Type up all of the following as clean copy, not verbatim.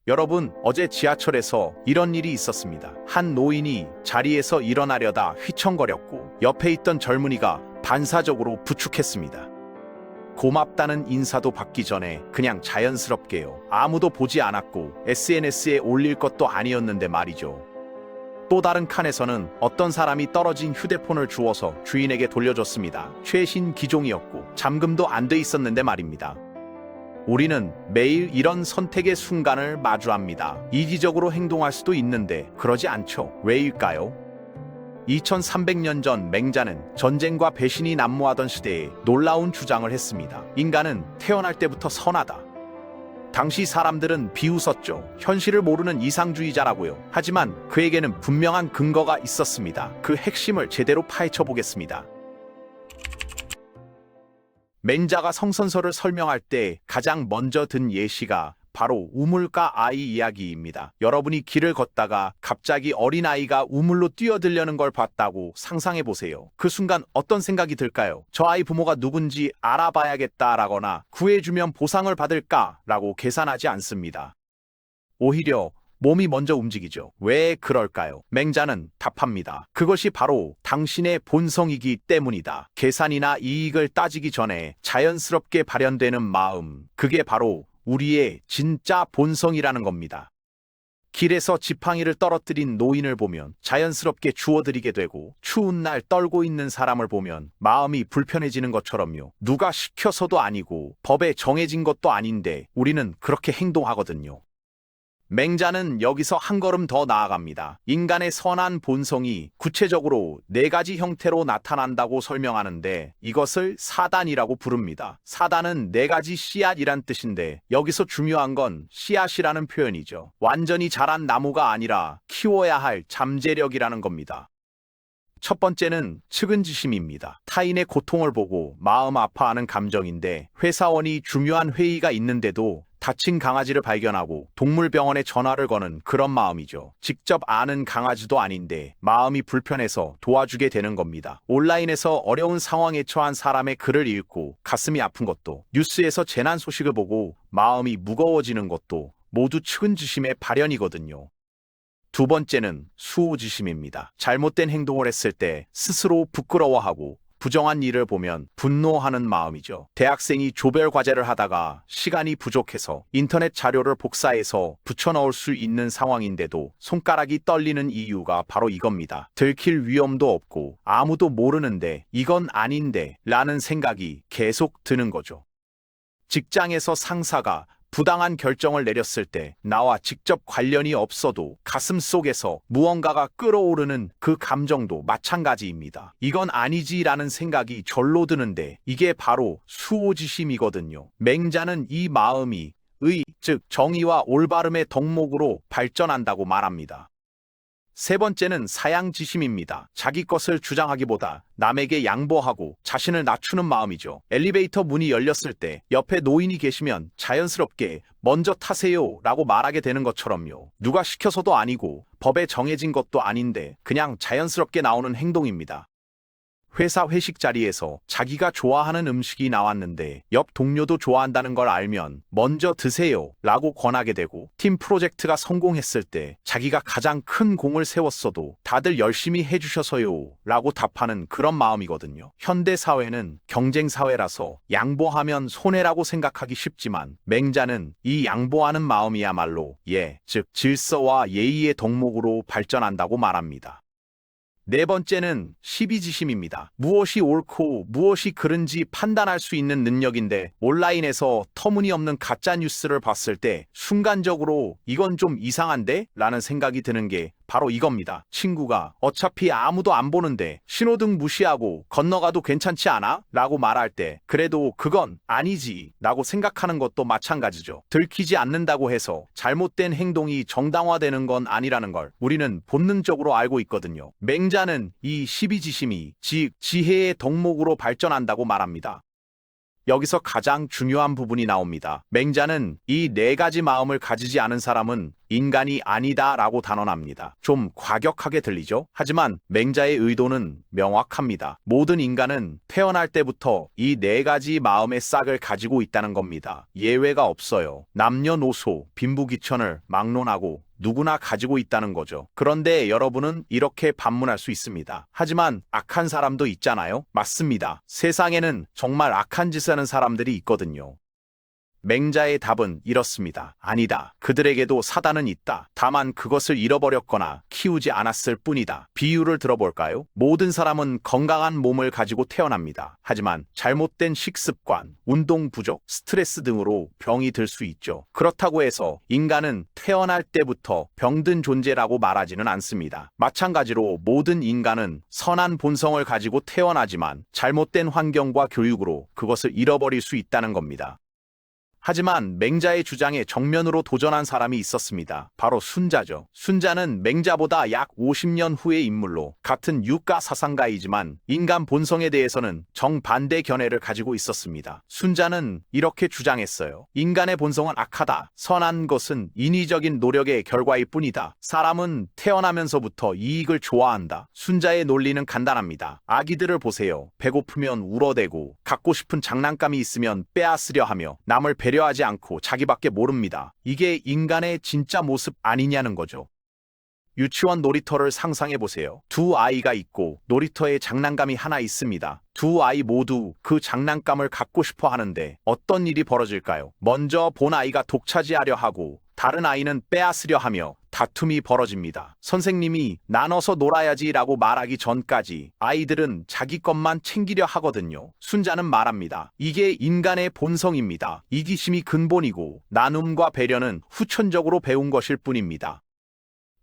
여러분, 어제 지하철에서 이런 일이 있었습니다. 한 노인이 자리에서 일어나려다 휘청거렸고 옆에 있던 젊은이가 반사적으로 부축했습니다. 고맙다는 인사도 받기 전에 그냥 자연스럽게요. 아무도 보지 않았고 SNS에 올릴 것도 아니었는데 말이죠. 또 다른 칸에서는 어떤 사람이 떨어진 휴대폰을 주워서 주인에게 돌려줬습니다. 최신 기종이었고 잠금도 안 돼 있었는데 말입니다. 우리는 매일 이런 선택의 순간을 마주합니다. 이기적으로 행동할 수도 있는데 그러지 않죠. 왜일까요? 2300년 전 맹자는 전쟁과 배신이 난무하던 시대에 놀라운 주장을 했습니다. 인간은 태어날 때부터 선하다. 당시 사람들은 비웃었죠. 현실을 모르는 이상주의자라고요. 하지만 그에게는 분명한 근거가 있었습니다. 그 핵심을 제대로 파헤쳐 보겠습니다. 맹자가 성선설을 설명할 때 가장 먼저 든 예시가 바로 우물가 아이 이야기입니다. 여러분이 길을 걷다가 갑자기 어린아이가 우물로 뛰어들려는 걸 봤다고 상상해 보세요. 그 순간 어떤 생각이 들까요? 저 아이 부모가 누군지 알아봐야겠다라거나 구해주면 보상을 받을까라고 계산하지 않습니다. 오히려 몸이 먼저 움직이죠. 왜 그럴까요? 맹자는 답합니다. 그것이 바로 당신의 본성이기 때문이다. 계산이나 이익을 따지기 전에 자연스럽게 발현되는 마음, 그게 바로 우리의 진짜 본성이라는 겁니다. 길에서 지팡이를 떨어뜨린 노인을 보면 자연스럽게 주워드리게 되고 추운 날 떨고 있는 사람을 보면 마음이 불편해지는 것처럼요. 누가 시켜서도 아니고 법에 정해진 것도 아닌데 우리는 그렇게 행동하거든요. 맹자는 여기서 한 걸음 더 나아갑니다. 인간의 선한 본성이 구체적으로 4가지 형태로 나타난다고 설명하는데 이것을 사단이라고 부릅니다. 사단은 4가지 씨앗이란 뜻인데 여기서 중요한 건 씨앗이라는 표현이죠. 완전히 자란 나무가 아니라 키워야 할 잠재력이라는 겁니다. 첫 번째는 측은지심입니다. 타인의 고통을 보고 마음 아파하는 감정인데 회사원이 중요한 회의가 있는데도 다친 강아지를 발견하고 동물병원에 전화를 거는 그런 마음이죠. 직접 아는 강아지도 아닌데 마음이 불편해서 도와주게 되는 겁니다. 온라인에서 어려운 상황에 처한 사람의 글을 읽고 가슴이 아픈 것도, 뉴스에서 재난 소식을 보고 마음이 무거워지는 것도 모두 측은지심의 발현이거든요. 두 번째는 수호지심입니다. 잘못된 행동을 했을 때 스스로 부끄러워하고 부정한 일을 보면 분노하는 마음이죠. 대학생이 조별 과제를 하다가 시간이 부족해서 인터넷 자료를 복사해서 붙여넣을 수 있는 상황인데도 손가락이 떨리는 이유가 바로 이겁니다. 들킬 위험도 없고 아무도 모르는데 이건 아닌데 라는 생각이 계속 드는 거죠. 직장에서 상사가 부당한 결정을 내렸을 때 나와 직접 관련이 없어도 가슴 속에서 무언가가 끓어오르는 그 감정도 마찬가지입니다. 이건 아니지라는 생각이 절로 드는데 이게 바로 수호지심이거든요. 맹자는 이 마음이 의, 즉 정의와 올바름의 덕목으로 발전한다고 말합니다. 세 번째는 사양지심입니다. 자기 것을 주장하기보다 남에게 양보하고 자신을 낮추는 마음이죠. 엘리베이터 문이 열렸을 때 옆에 노인이 계시면 자연스럽게 먼저 타세요 라고 말하게 되는 것처럼요. 누가 시켜서도 아니고 법에 정해진 것도 아닌데 그냥 자연스럽게 나오는 행동입니다. 회사 회식 자리에서 자기가 좋아하는 음식이 나왔는데 옆 동료도 좋아한다는 걸 알면 먼저 드세요 라고 권하게 되고, 팀 프로젝트가 성공했을 때 자기가 가장 큰 공을 세웠어도 다들 열심히 해주셔서요 라고 답하는 그런 마음이거든요. 현대 사회는 경쟁 사회라서 양보하면 손해라고 생각하기 쉽지만 맹자는 이 양보하는 마음이야말로 즉 질서와 예의의 덕목으로 발전한다고 말합니다. 네 번째는 시비지심입니다. 무엇이 옳고 무엇이 그른지 판단할 수 있는 능력인데 온라인에서 터무니없는 가짜뉴스를 봤을 때 순간적으로 이건 좀 이상한데? 라는 생각이 드는 게 바로 이겁니다. 친구가 어차피 아무도 안 보는데 신호등 무시하고 건너가도 괜찮지 않아? 라고 말할 때 그래도 그건 아니지 라고 생각하는 것도 마찬가지죠. 들키지 않는다고 해서 잘못된 행동이 정당화되는 건 아니라는 걸 우리는 본능적으로 알고 있거든요. 맹자는 이 시비지심이 즉 지혜의 덕목으로 발전한다고 말합니다. 여기서 가장 중요한 부분이 나옵니다. 맹자는 이 네 가지 마음을 가지지 않은 사람은 인간이 아니다라고 단언합니다. 좀 과격하게 들리죠? 하지만 맹자의 의도는 명확합니다. 모든 인간은 태어날 때부터 이 네 가지 마음의 싹을 가지고 있다는 겁니다. 예외가 없어요. 남녀노소, 빈부귀천을 막론하고 누구나 가지고 있다는 거죠. 그런데 여러분은 이렇게 반문할 수 있습니다. 하지만 악한 사람도 있잖아요? 맞습니다. 세상에는 정말 악한 짓을 하는 사람들이 있거든요. 맹자의 답은 이렇습니다. 아니다. 그들에게도 사단은 있다. 다만 그것을 잃어버렸거나 키우지 않았을 뿐이다. 비유를 들어볼까요? 모든 사람은 건강한 몸을 가지고 태어납니다. 하지만 잘못된 식습관, 운동 부족, 스트레스 등으로 병이 들 수 있죠. 그렇다고 해서 인간은 태어날 때부터 병든 존재라고 말하지는 않습니다. 마찬가지로 모든 인간은 선한 본성을 가지고 태어나지만 잘못된 환경과 교육으로 그것을 잃어버릴 수 있다는 겁니다. 하지만 맹자의 주장에 정면으로 도전한 사람이 있었습니다. 바로 순자죠. 순자는 맹자보다 약 50년 후의 인물로 같은 유가 사상가이지만 인간 본성에 대해서는 정반대 견해를 가지고 있었습니다. 순자는 이렇게 주장했어요. 인간의 본성은 악하다. 선한 것은 인위적인 노력의 결과일 뿐이다. 사람은 태어나면서부터 이익을 좋아한다. 순자의 논리는 간단합니다. 아기들을 보세요. 배고프면 울어대고 갖고 싶은 장난감이 있으면 빼앗으려 하며 남을 배려하지 않고 자기밖에 모릅니다. 이게 인간의 진짜 모습 아니냐는 거죠. 유치원 놀이터를 상상해 보세요. 두 아이가 있고 놀이터에 장난감이 하나 있습니다. 두 아이 모두 그 장난감을 갖고 싶어 하는데 어떤 일이 벌어질까요? 먼저 본 아이가 독차지하려 하고 다른 아이는 빼앗으려 하며 다툼이 벌어집니다. 선생님이 나눠서 놀아야지라고 말하기 전까지 아이들은 자기 것만 챙기려 하거든요. 순자는 말합니다. 이게 인간의 본성입니다. 이기심이 근본이고 나눔과 배려는 후천적으로 배운 것일 뿐입니다.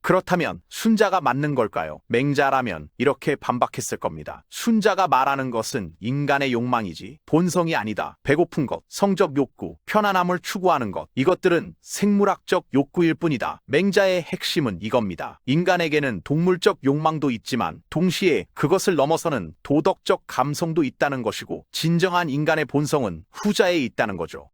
그렇다면 순자가 맞는 걸까요? 맹자라면 이렇게 반박했을 겁니다. 순자가 말하는 것은 인간의 욕망이지 본성이 아니다. 배고픈 것, 성적 욕구, 편안함을 추구하는 것, 이것들은 생물학적 욕구일 뿐이다. 맹자의 핵심은 이겁니다. 인간에게는 동물적 욕망도 있지만 동시에 그것을 넘어서는 도덕적 감성도 있다는 것이고 진정한 인간의 본성은 후자에 있다는 거죠.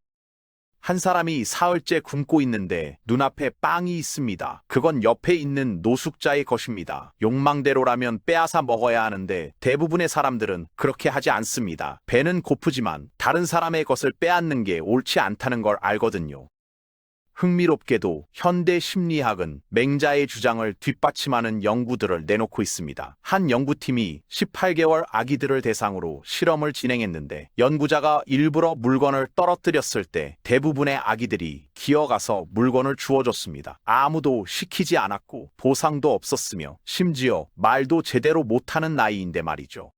한 사람이 사흘째 굶고 있는데 눈앞에 빵이 있습니다. 그건 옆에 있는 노숙자의 것입니다. 욕망대로라면 빼앗아 먹어야 하는데 대부분의 사람들은 그렇게 하지 않습니다. 배는 고프지만 다른 사람의 것을 빼앗는 게 옳지 않다는 걸 알거든요. 흥미롭게도 현대 심리학은 맹자의 주장을 뒷받침하는 연구들을 내놓고 있습니다. 한 연구팀이 18개월 아기들을 대상으로 실험을 진행했는데 연구자가 일부러 물건을 떨어뜨렸을 때 대부분의 아기들이 기어가서 물건을 주워줬습니다. 아무도 시키지 않았고 보상도 없었으며 심지어 말도 제대로 못하는 나이인데 말이죠.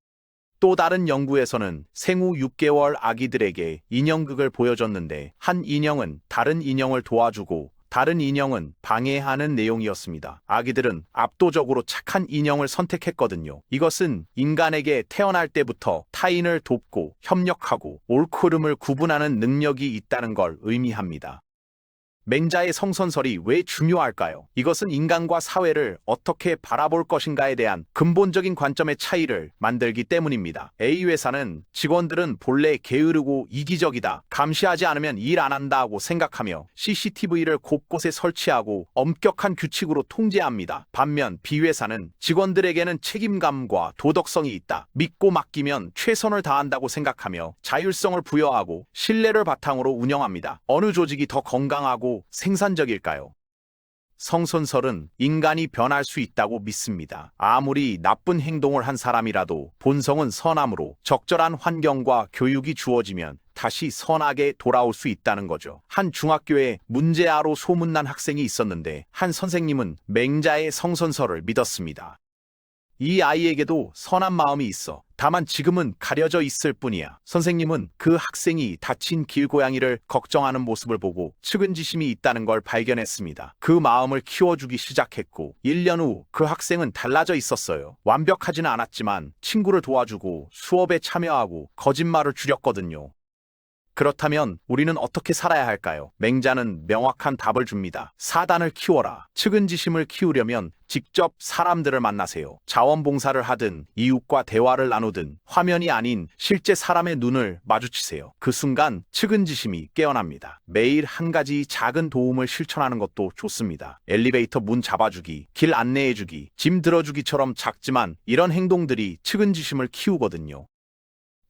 또 다른 연구에서는 생후 6개월 아기들에게 인형극을 보여줬는데 한 인형은 다른 인형을 도와주고 다른 인형은 방해하는 내용이었습니다. 아기들은 압도적으로 착한 인형을 선택했거든요. 이것은 인간에게 태어날 때부터 타인을 돕고 협력하고 옳고 그름을 구분하는 능력이 있다는 걸 의미합니다. 맹자의 성선설이 왜 중요할까요? 이것은 인간과 사회를 어떻게 바라볼 것인가에 대한 근본적인 관점의 차이를 만들기 때문입니다. A회사는 직원들은 본래 게으르고 이기적이다. 감시하지 않으면 일 안 한다고 생각하며 CCTV를 곳곳에 설치하고 엄격한 규칙으로 통제합니다. 반면 B회사는 직원들에게는 책임감과 도덕성이 있다. 믿고 맡기면 최선을 다한다고 생각하며 자율성을 부여하고 신뢰를 바탕으로 운영합니다. 어느 조직이 더 건강하고 생산적일까요? 성선설은 인간이 변할 수 있다고 믿습니다. 아무리 나쁜 행동을 한 사람이라도 본성은 선함으로 적절한 환경과 교육이 주어지면 다시 선하게 돌아올 수 있다는 거죠. 한 중학교에 문제아로 소문난 학생이 있었는데 한 선생님은 맹자의 성선설을 믿었습니다. 이 아이에게도 선한 마음이 있어. 다만 지금은 가려져 있을 뿐이야. 선생님은 그 학생이 다친 길고양이를 걱정하는 모습을 보고 측은지심이 있다는 걸 발견했습니다. 그 마음을 키워주기 시작했고 1년 후 그 학생은 달라져 있었어요. 완벽하지는 않았지만 친구를 도와주고 수업에 참여하고 거짓말을 줄였거든요. 그렇다면 우리는 어떻게 살아야 할까요? 맹자는 명확한 답을 줍니다. 사단을 키워라. 측은지심을 키우려면 직접 사람들을 만나세요. 자원봉사를 하든 이웃과 대화를 나누든 화면이 아닌 실제 사람의 눈을 마주치세요. 그 순간 측은지심이 깨어납니다. 매일 한 가지 작은 도움을 실천하는 것도 좋습니다. 엘리베이터 문 잡아주기, 길 안내해주기, 짐 들어주기처럼 작지만 이런 행동들이 측은지심을 키우거든요.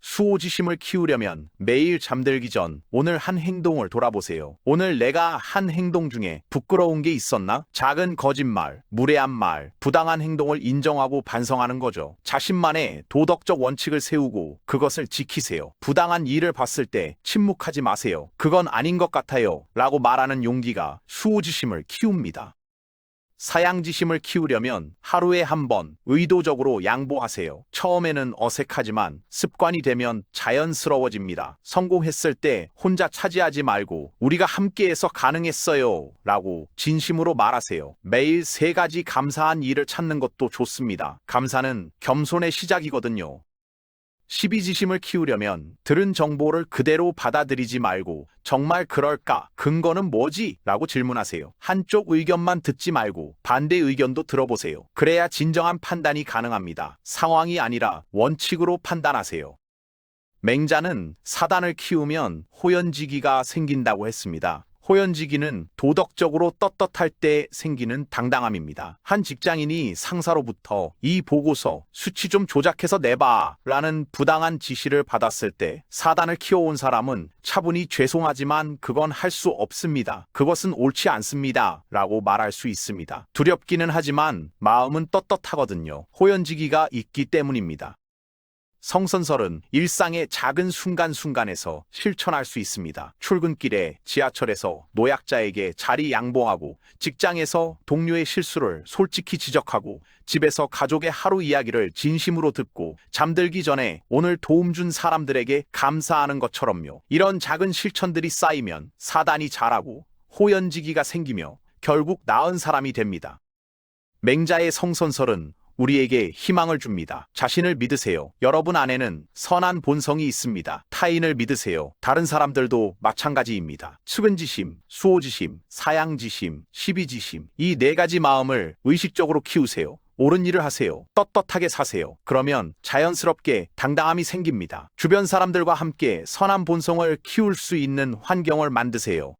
수호지심을 키우려면 매일 잠들기 전 오늘 한 행동을 돌아보세요. 오늘 내가 한 행동 중에 부끄러운 게 있었나? 작은 거짓말, 무례한 말, 부당한 행동을 인정하고 반성하는 거죠. 자신만의 도덕적 원칙을 세우고 그것을 지키세요. 부당한 일을 봤을 때 침묵하지 마세요. 그건 아닌 것 같아요. 라고 말하는 용기가 수호지심을 키웁니다. 사양지심을 키우려면 하루에 한 번 의도적으로 양보하세요. 처음에는 어색하지만 습관이 되면 자연스러워집니다. 성공했을 때 혼자 차지하지 말고 우리가 함께해서 가능했어요 라고 진심으로 말하세요. 매일 3가지 감사한 일을 찾는 것도 좋습니다. 감사는 겸손의 시작이거든요. 시비지심을 키우려면 들은 정보를 그대로 받아들이지 말고 정말 그럴까? 근거는 뭐지? 라고 질문하세요. 한쪽 의견만 듣지 말고 반대 의견도 들어보세요. 그래야 진정한 판단이 가능합니다. 상황이 아니라 원칙으로 판단하세요. 맹자는 사단을 키우면 호연지기가 생긴다고 했습니다. 호연지기는 도덕적으로 떳떳할 때 생기는 당당함입니다. 한 직장인이 상사로부터 이 보고서 수치 좀 조작해서 내봐 라는 부당한 지시를 받았을 때 사단을 키워온 사람은 차분히 죄송하지만 그건 할 수 없습니다. 그것은 옳지 않습니다 라고 말할 수 있습니다. 두렵기는 하지만 마음은 떳떳하거든요. 호연지기가 있기 때문입니다. 성선설은 일상의 작은 순간순간에서 실천할 수 있습니다. 출근길에, 지하철에서 노약자에게 자리 양보하고, 직장에서 동료의 실수를 솔직히 지적하고, 집에서 가족의 하루 이야기를 진심으로 듣고, 잠들기 전에 오늘 도움 준 사람들에게 감사하는 것처럼요. 이런 작은 실천들이 쌓이면 사단이 자라고 호연지기가 생기며 결국 나은 사람이 됩니다. 맹자의 성선설은 우리에게 희망을 줍니다. 자신을 믿으세요. 여러분 안에는 선한 본성이 있습니다. 타인을 믿으세요. 다른 사람들도 마찬가지입니다. 측은지심, 수호지심, 사양지심, 시비지심, 이 4가지 마음을 의식적으로 키우세요. 옳은 일을 하세요. 떳떳하게 사세요. 그러면 자연스럽게 당당함이 생깁니다. 주변 사람들과 함께 선한 본성을 키울 수 있는 환경을 만드세요.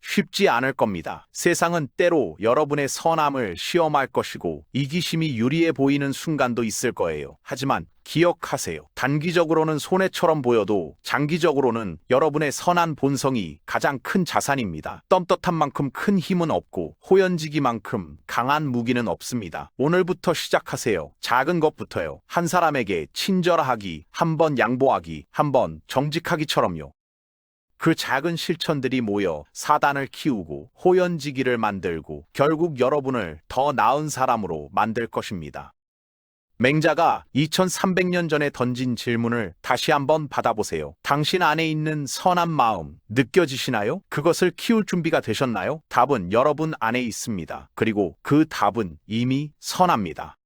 쉽지 않을 겁니다. 세상은 때로 여러분의 선함을 시험할 것이고 이기심이 유리해 보이는 순간도 있을 거예요. 하지만 기억하세요. 단기적으로는 손해처럼 보여도 장기적으로는 여러분의 선한 본성이 가장 큰 자산입니다. 떳떳한 만큼 큰 힘은 없고 호연지기만큼 강한 무기는 없습니다. 오늘부터 시작하세요. 작은 것부터요. 한 사람에게 친절하기, 한 번 양보하기, 한 번 정직하기처럼요. 그 작은 실천들이 모여 사단을 키우고 호연지기를 만들고 결국 여러분을 더 나은 사람으로 만들 것입니다. 맹자가 2300년 전에 던진 질문을 다시 한번 받아보세요. 당신 안에 있는 선한 마음 느껴지시나요? 그것을 키울 준비가 되셨나요? 답은 여러분 안에 있습니다. 그리고 그 답은 이미 선합니다.